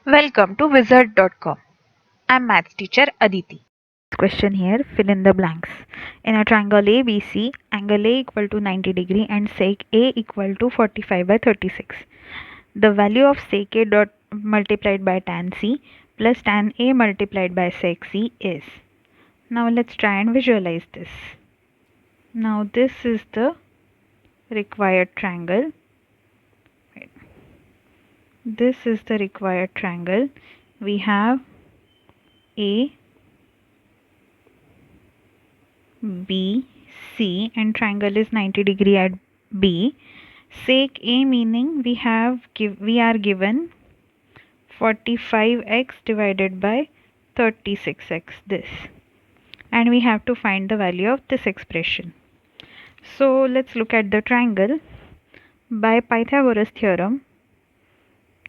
Welcome to wizard.com. I'm maths teacher Aditi. Question here, fill in the blanks. In a triangle ABC, angle A equal to 90 degree and sec A equal to 45 by 36. The value of sec A dot multiplied by tan C plus tan A multiplied by sec C is. Now let's try and visualize this. Now this is the required triangle. This is the required triangle. We have A, B, C, and triangle is 90 degree at B. Sec A meaning we are given 45x divided by 36x, this, and we have to find the value of this expression. So let's look at the triangle by Pythagoras theorem.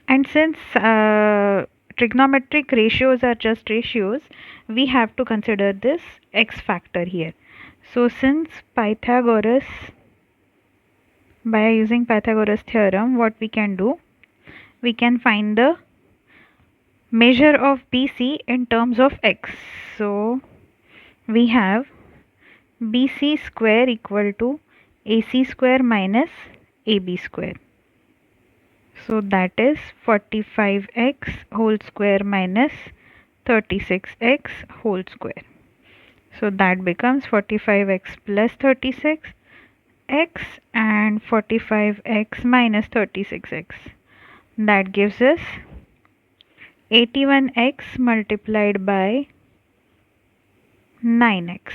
And since trigonometric ratios are just ratios, we have to consider this x factor here. So since Pythagoras, by using Pythagoras theorem, what we can do, we can find the measure of BC in terms of x. So we have BC square equal to AC square minus AB square. So that is 45x whole square minus 36x whole square. So that becomes 45x plus 36x and 45x minus 36x. That gives us 81x multiplied by 9x.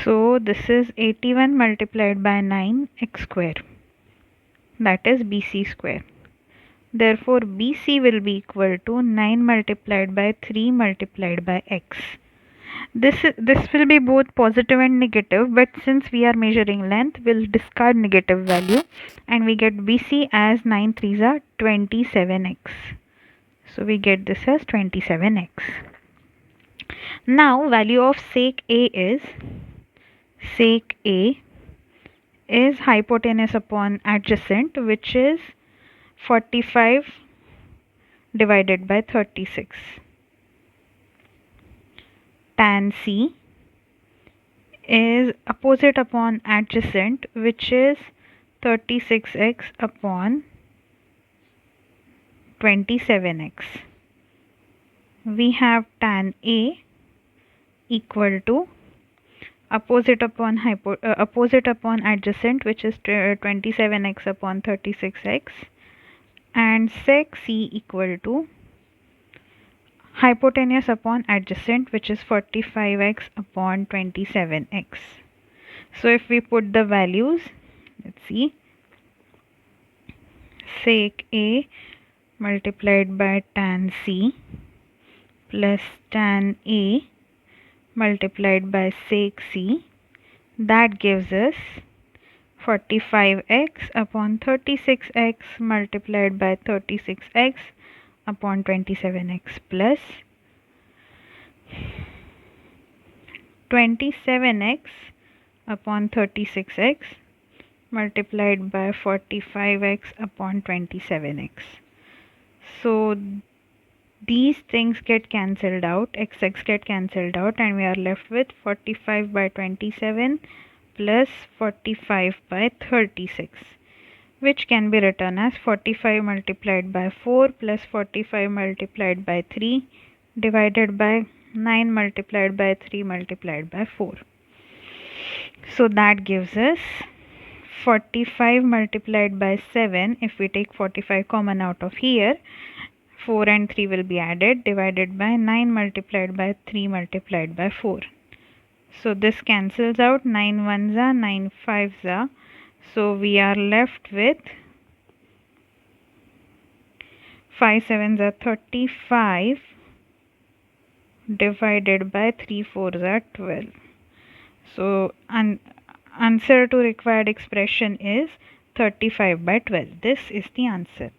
So this is 81 multiplied by 9x square. That is BC square. Therefore, BC will be equal to 9 multiplied by 3 multiplied by x. This will be both positive and negative, but since we are measuring length, we'll discard negative value and we get BC as 9 3s are 27x. So we get this as 27x. Now value of sec A is hypotenuse upon adjacent, which is 45 divided by 36. Tan C is opposite upon adjacent, which is 36x upon 27x. We have tan A equal to opposite upon adjacent, which is 27x upon 36x, and sec C equal to hypotenuse upon adjacent, which is 45x upon 27x. So if we put the values, let's see, sec A multiplied by tan C plus tan A multiplied by sec C, that gives us 45x upon 36x multiplied by 36x upon 27x plus 27x upon 36x multiplied by 45x upon 27x. So these things get cancelled out, xx get cancelled out, and we are left with 45 by 27 plus 45 by 36, which can be written as 45 multiplied by 4 plus 45 multiplied by 3 divided by 9 multiplied by 3 multiplied by 4. So that gives us 45 multiplied by 7. If we take 45 common out of here, 4 and 3 will be added, divided by 9 multiplied by 3 multiplied by 4. So this cancels out, 9 ones are 9 fives are. So we are left with 5 sevens are 35 divided by 3 fours are 12. So answer to required expression is 35 by 12. This is the answer.